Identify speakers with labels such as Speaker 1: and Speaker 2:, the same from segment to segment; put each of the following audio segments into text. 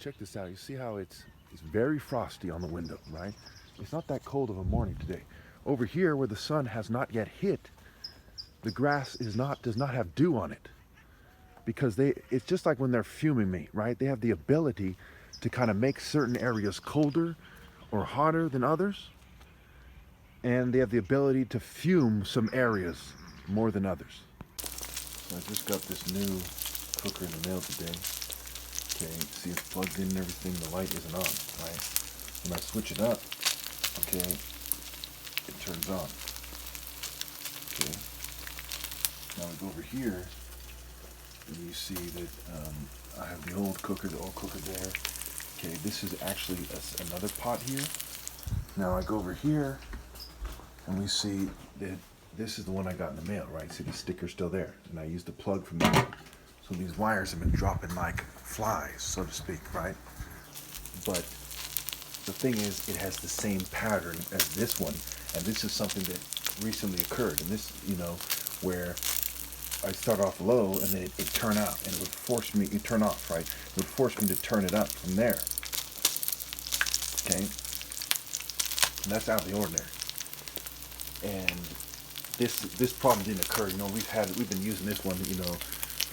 Speaker 1: check this out. You see how it's very frosty on the window, right? It's not that cold of a morning today. Over here where the sun has not yet hit, the grass does not have dew on it. Because it's just like when they're fuming me, right? They have the ability to kind of make certain areas colder or hotter than others. And they have the ability to fume some areas more than others. So I just got this new cooker in the mail today. Okay, see it's plugged in and everything. The light isn't on, right? When I switch it up, okay, it turns on. Okay. Now we go over here, and you see that I have the old cooker there. Okay, this is actually another pot here. Now I go over here, and we see that this is the one I got in the mail, right? See the sticker's still there, and I used the plug from there. So these wires have been dropping like flies, so to speak, right? But the thing is, it has the same pattern as this one, and this is something that recently occurred. And this, where I start off low, and then it turn out, and it would force me, it turn off, right? It would force me to turn it up from there. Okay? And that's out of the ordinary. And this problem didn't occur. We've been using this one,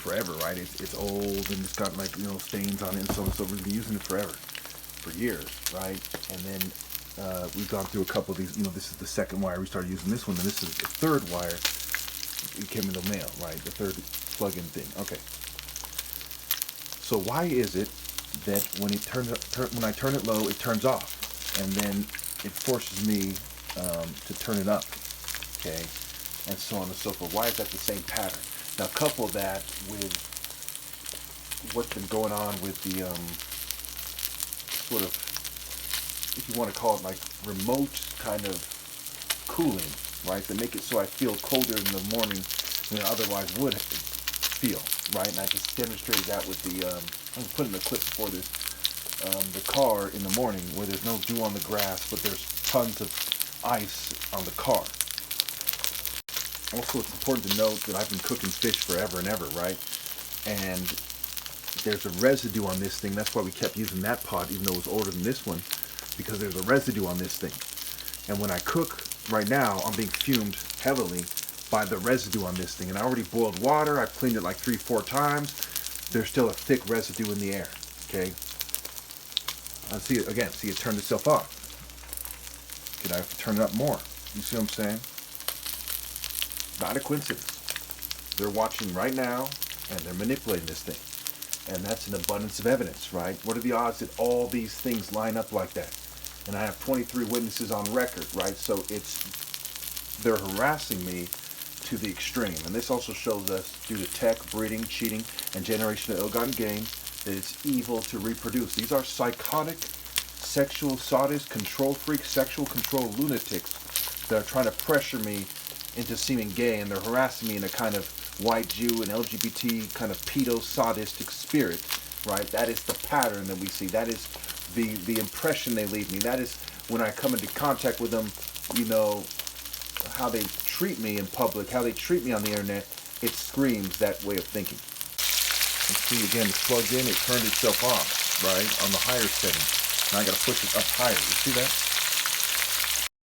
Speaker 1: forever, right? It's old and it's got like stains on it and so on. So we've been using it for years, right? And then we've gone through a couple of these. This is the second wire we started using this one, and this is the third wire. It came in the mail, right? The third plug-in thing. Okay. So why is it that when when I turn it low, it turns off, and then it forces me to turn it up? Okay, and so on and so forth. Why is that the same pattern? Now couple that with what's been going on with the sort of, if you want to call it like remote kind of cooling, right? That make it so I feel colder in the morning than I otherwise would feel, right? And I just demonstrated that with the, I'm putting the clip before this, the car in the morning where there's no dew on the grass, but there's tons of ice on the car. Also, it's important to note that I've been cooking fish forever and ever, right? And there's a residue on this thing. That's why we kept using that pot, even though it was older than this one, because there's a residue on this thing. And when I cook right now, I'm being fumed heavily by the residue on this thing. And I already boiled water. I've cleaned it like 3-4 times. There's still a thick residue in the air, okay? See it turned itself off. Okay, I have to turn it up more. You see what I'm saying? Not a coincidence. They're watching right now, and they're manipulating this thing. And that's an abundance of evidence, right? What are the odds that all these things line up like that? And I have 23 witnesses on record, right? So they're harassing me to the extreme. And this also shows us, due to tech, breeding, cheating, and generation of ill-gotten gain, that it's evil to reproduce. These are psychotic, sexual sadists, control freaks, sexual control lunatics that are trying to pressure me into seeming gay, and they're harassing me in a kind of white Jew and LGBT kind of pedo sadistic spirit, right? That is the pattern that we see. That is the impression they leave me. That is when I come into contact with them, how they treat me in public, how they treat me on the internet. It screams that way of thinking. And see, again, it's plugged in, it turned itself off, right, on the higher setting. Now I gotta push it up higher. You see that?